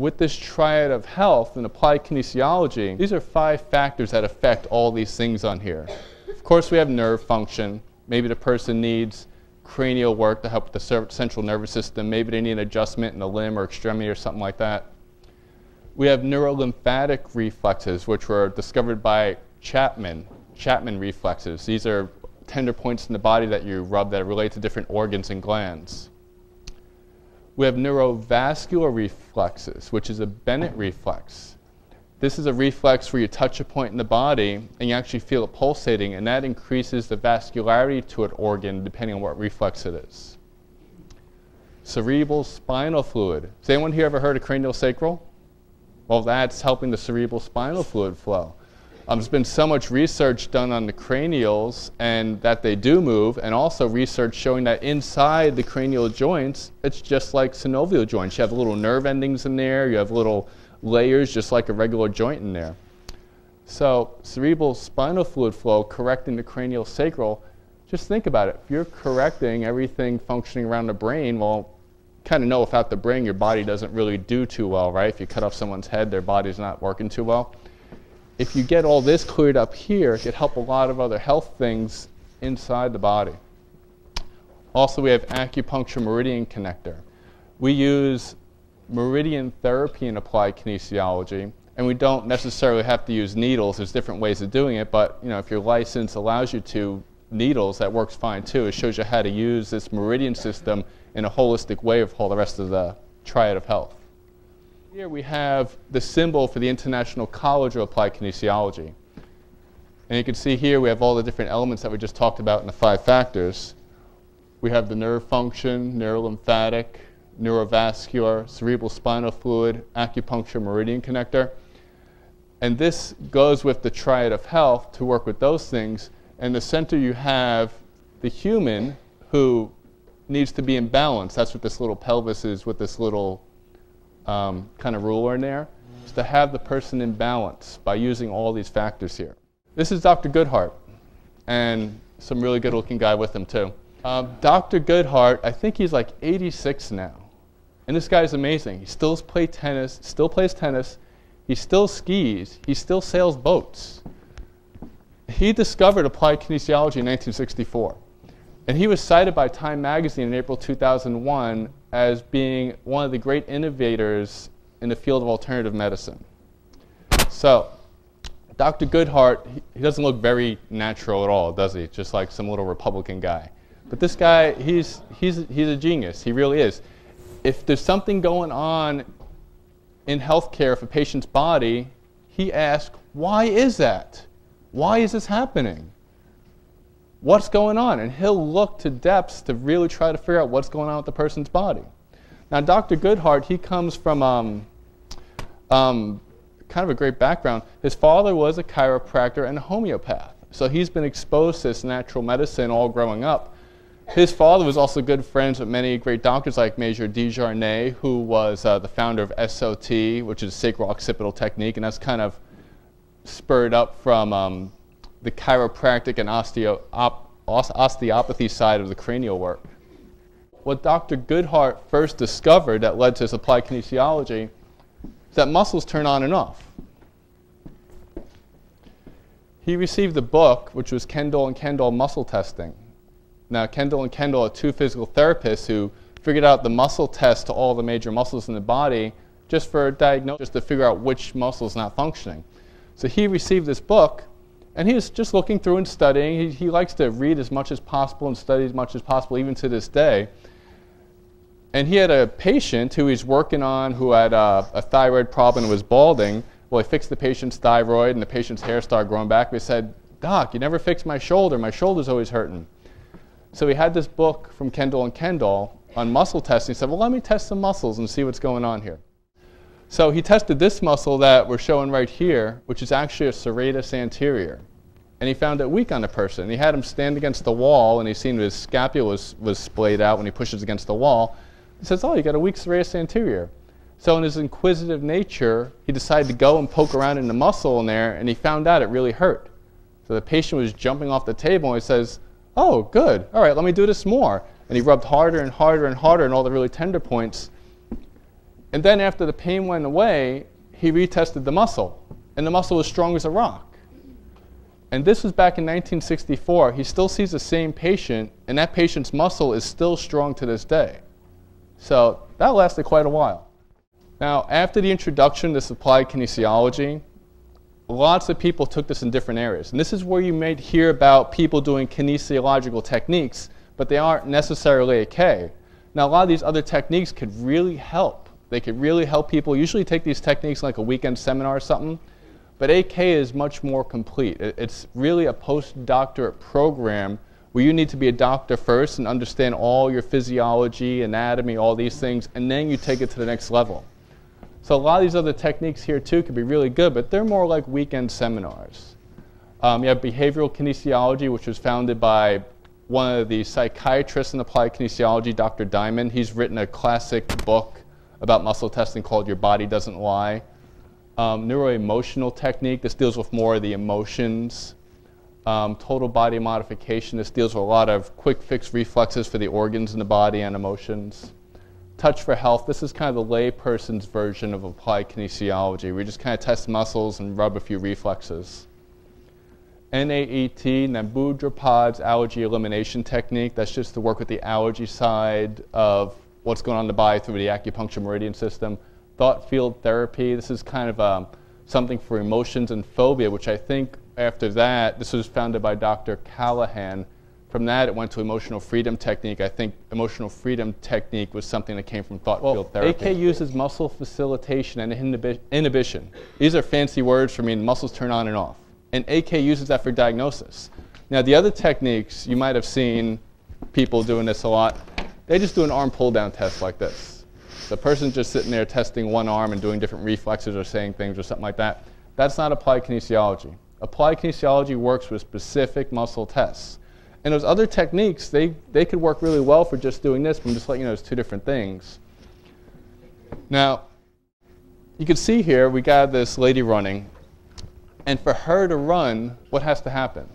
with this triad of health and applied kinesiology, these are 5 factors that affect all these things on here. Of course, we have nerve function. Maybe the person needs cranial work to help with the central nervous system. Maybe they need an adjustment in a limb or extremity or something like that. We have neurolymphatic reflexes, which were discovered by Chapman reflexes. These are tender points in the body that you rub that relate to different organs and glands. We have neurovascular reflexes, which is a Bennett reflex. This is a reflex where you touch a point in the body and you actually feel it pulsating, and that increases the vascularity to an organ depending on what reflex it is. Cerebral spinal fluid. Has anyone here ever heard of craniosacral? Well, that's helping the cerebral spinal fluid flow. There's been so much research done on the cranials and that they do move, and also research showing that inside the cranial joints, it's just like synovial joints. You have little nerve endings in there, you have little layers just like a regular joint in there. So cerebral spinal fluid flow correcting the cranial sacral, just think about it. If you're correcting everything functioning around the brain, well, kind of know without the brain your body doesn't really do too well, right? If you cut off someone's head, their body's not working too well. If you get all this cleared up here, it could help a lot of other health things inside the body. Also, we have acupuncture meridian connector. We use meridian therapy in applied kinesiology, and we don't necessarily have to use needles. There's different ways of doing it, but if your license allows you to, needles, that works fine too. It shows you how to use this meridian system in a holistic way of all the rest of the Triad of Health. Here we have the symbol for the International College of Applied Kinesiology. And you can see here we have all the different elements that we just talked about in the 5 factors. We have the nerve function, neurolymphatic, neurovascular, cerebral spinal fluid, acupuncture meridian connector. And this goes with the Triad of Health to work with those things. In the center you have the human who needs to be in balance. That's what this little pelvis is with this little kind of ruler in there, is to have the person in balance by using all these factors here. This is Dr. Goodhart, and some really good looking guy with him too. Dr. Goodhart, I think he's like 86 now, and this guy's amazing. He still plays tennis, he still skis, he still sails boats. He discovered applied kinesiology in 1964, and he was cited by Time magazine in April 2001 as being one of the great innovators in the field of alternative medicine. So, Dr. Goodhart, he doesn't look very natural at all, does he? Just like some little Republican guy. But this guy, he's a genius. He really is. If there's something going on in healthcare for a patient's body, he asks, why is that? Why is this happening? What's going on? And he'll look to depths to really try to figure out what's going on with the person's body. Now, Dr. Goodhart, he comes from kind of a great background. His father was a chiropractor and a homeopath. So he's been exposed to this natural medicine all growing up. His father was also good friends with many great doctors like Major Desjarnais, who was the founder of SOT, which is sacral occipital technique, and that's kind of spurred up from the chiropractic and osteopathy side of the cranial work. What Dr. Goodhart first discovered that led to his applied kinesiology is that muscles turn on and off. He received a book, which was Kendall and Kendall muscle testing. Now, Kendall and Kendall are 2 physical therapists who figured out the muscle test to all the major muscles in the body just for a diagnosis, to figure out which muscle is not functioning. So he received this book, and he was just looking through and studying. He likes to read as much as possible and study as much as possible, even to this day. And he had a patient who he's working on who had a thyroid problem and was balding. Well, he fixed the patient's thyroid, and the patient's hair started growing back. He said, "Doc, you never fixed my shoulder. My shoulder's always hurting." So he had this book from Kendall and Kendall on muscle testing. He said, well, let me test some muscles and see what's going on here. So he tested this muscle that we're showing right here, which is actually a serratus anterior. And he found it weak on the person. He had him stand against the wall, and he seen his scapula was splayed out when he pushes against the wall. He says, oh, you got a weak serratus anterior. So in his inquisitive nature, he decided to go and poke around in the muscle in there, and he found out it really hurt. So the patient was jumping off the table, and he says, oh, good. All right, let me do this more. And he rubbed harder and harder and harder in all the really tender points. And then after the pain went away, he retested the muscle, and the muscle was strong as a rock. And this was back in 1964. He still sees the same patient, and that patient's muscle is still strong to this day. So that lasted quite a while. Now, after the introduction to this applied kinesiology, lots of people took this in different areas. And this is where you might hear about people doing kinesiological techniques, but they aren't necessarily AK. Now, a lot of these other techniques could really help. They could really help people. Usually take these techniques like a weekend seminar or something, but AK is much more complete. It's really a postdoctorate program where you need to be a doctor first and understand all your physiology, anatomy, all these things, and then you take it to the next level. So a lot of these other techniques here too could be really good, but they're more like weekend seminars. You have behavioral kinesiology, which was founded by one of the psychiatrists in applied kinesiology, Dr. Diamond. He's written a classic book about muscle testing called Your Body Doesn't Lie. Neuroemotional technique, this deals with more of the emotions. Total body modification, this deals with a lot of quick fix reflexes for the organs in the body and emotions. Touch for Health, this is kind of the layperson's version of applied kinesiology. We just kind of test muscles and rub a few reflexes. NAET, Nambudra allergy elimination technique, that's just to work with the allergy side of what's going on in the body through the acupuncture meridian system. Thought field therapy, this is kind of something for emotions and phobia, which I think after that, this was founded by Dr. Callahan. From that, it went to emotional freedom technique. I think emotional freedom technique was something that came from thought field therapy. AK uses muscle facilitation and inhibition. These are fancy words for meaning muscles turn on and off. And AK uses that for diagnosis. Now, the other techniques, you might have seen people doing this a lot. They just do an arm pull-down test like this. The person's just sitting there testing one arm and doing different reflexes or saying things or something like that. That's not applied kinesiology. Applied kinesiology works with specific muscle tests. And those other techniques, they could work really well for just doing this, but I'm just letting you know it's two different things. Now, you can see here we got this lady running. And for her to run, what has to happen?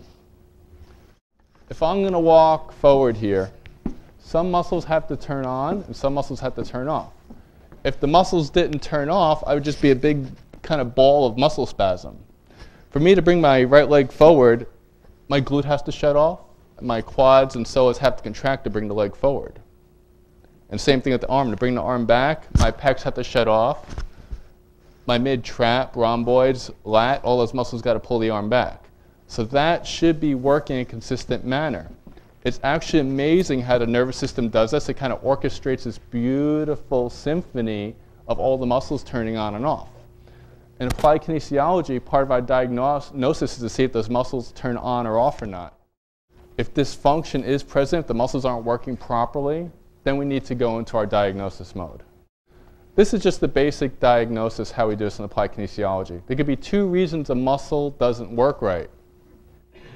If I'm going to walk forward here, some muscles have to turn on and some muscles have to turn off. If the muscles didn't turn off, I would just be a big kind of ball of muscle spasm. For me to bring my right leg forward, my glute has to shut off. My quads and psoas have to contract to bring the leg forward. And same thing with the arm. To bring the arm back, my pecs have to shut off. My mid-trap, rhomboids, lat, all those muscles got to pull the arm back. So that should be working in a consistent manner. It's actually amazing how the nervous system does this. It kind of orchestrates this beautiful symphony of all the muscles turning on and off. In applied kinesiology, part of our diagnosis is to see if those muscles turn on or off or not. If dysfunction is present, if the muscles aren't working properly, then we need to go into our diagnosis mode. This is just the basic diagnosis, how we do this in applied kinesiology. There could be two reasons a muscle doesn't work right.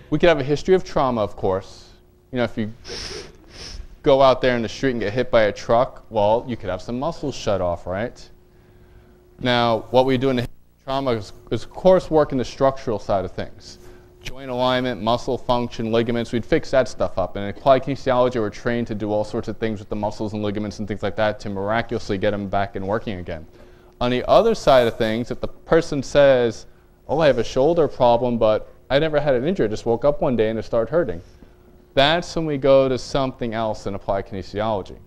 We could have a history of trauma, of course. You know, if you go out there in the street and get hit by a truck, well, you could have some muscles shut off, right? Now, what we do in the history of trauma is of course, work in the structural side of things. Joint alignment, muscle function, ligaments, we'd fix that stuff up. And in applied kinesiology, we're trained to do all sorts of things with the muscles and ligaments and things like that to miraculously get them back and working again. On the other side of things, if the person says, oh, I have a shoulder problem, but I never had an injury, I just woke up one day and it started hurting. That's when we go to something else in applied kinesiology.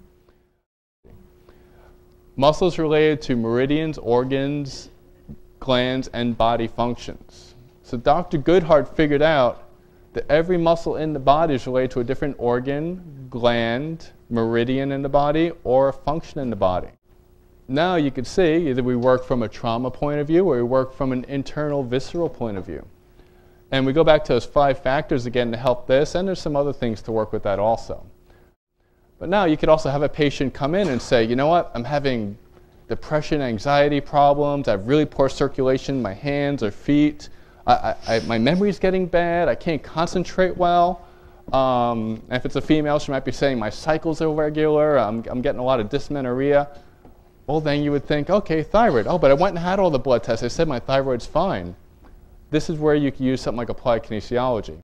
Muscles related to meridians, organs, glands, and body functions. So Dr. Goodhart figured out that every muscle in the body is related to a different organ, gland, meridian in the body, or a function in the body. Now you can see either we work from a trauma point of view or we work from an internal visceral point of view. And we go back to those 5 factors again to help this, and there's some other things to work with that also. But now you could also have a patient come in and say, you know what, I'm having depression, anxiety problems, I have really poor circulation in my hands or feet. My memory's getting bad, I can't concentrate well. And if it's a female, she might be saying my cycles are irregular, I'm getting a lot of dysmenorrhea. Well, then you would think, okay, thyroid. Oh, but I went and had all the blood tests. They said my thyroid's fine. This is where you can use something like applied kinesiology.